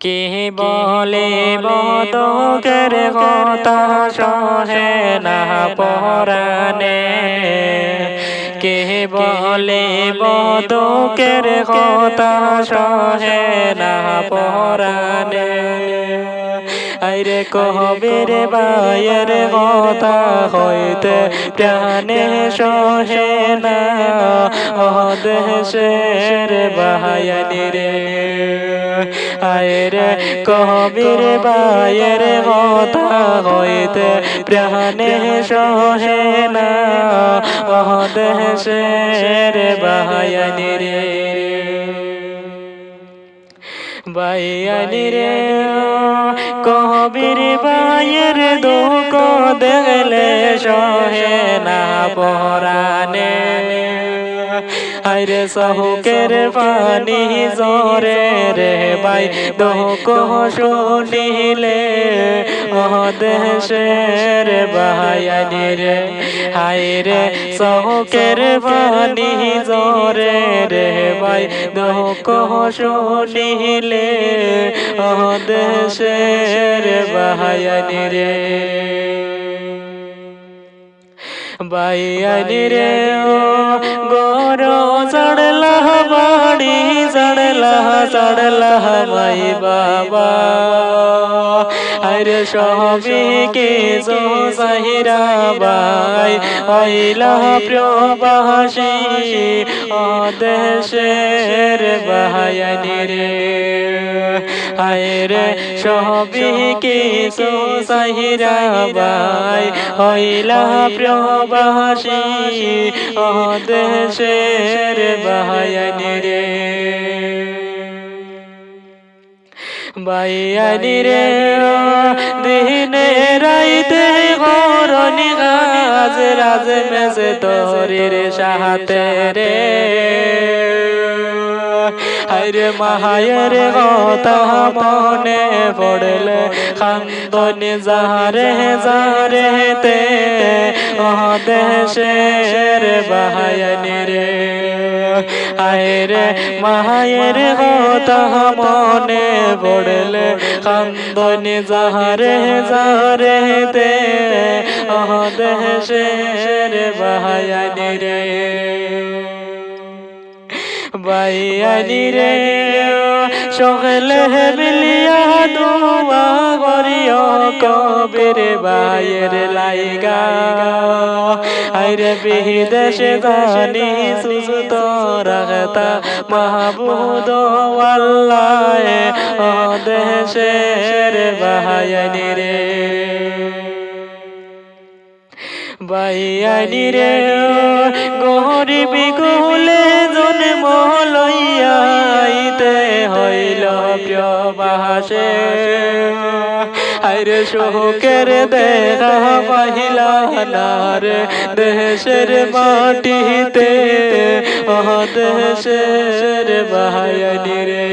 কে বলে বদকের কথা সহে না পরাণে, কে বলে বদকের কথা সহে না পরাণে। আইরে কহবের বায়ের কথা হইতে প্রাণে সহে না দেশের বাহায়ানি রে। আইরে কহবের বায়ের কথা হইতে প্রাণে সহে না দেশের বাহায়ানি রে। বাইয়ানি রে কহবির বায়ের দুঃখ দেখলে সহে না পরাণে। আইরে সহুকের পানি জরে রে বাই দুঃখ শুনিলে দেশের বাহায়ানি রে। আইরে সহুকের পানি জরে রে বাই দুঃখ শুনিলে দেশের বাহায়ানি রে। বাইয়ানি রে গর চড়লা বাড়ি চড়লা মাই বাবা। আরে সবই কিছু সাহিরা বাই আইলা প্রবাসী দেশের বাহায়ানি রে। আরে সবই কিছু সাহিরা বাই আইলা প্রবাসী দেশের বাহায়ানি রে। বাইয়ানি রে দিনে রাইতে গরনি গাজ রাজ মেসে তোরির সাহাতে রে। আইরে মাহায়ের কথা মনে পড়লে খান্দনি যারে যারেতে দেশের বাহায়ানি রে। আইরে মাহায়ের কথা মনে পড়লে খান্দনি যারে যারেতে দেশের বাহায়ানি রে। বাইয়ানি রে সকলে মিলিয়া দুয়া করিও কবির বায়ের লাইগা। আইরে বিদেশে জানি সুস্থ রাখতা মাহবুদ আল্লাহ দেশের বাহায়ানি রে। বাইয়ানি রে গরিবি কুলে জন্ম লইয়াইতে হইল প্রবাসে। আইরে সুখের দেখা পাহিলা না রে দেশের মাটিতে দেশের বাহায়ানি রে।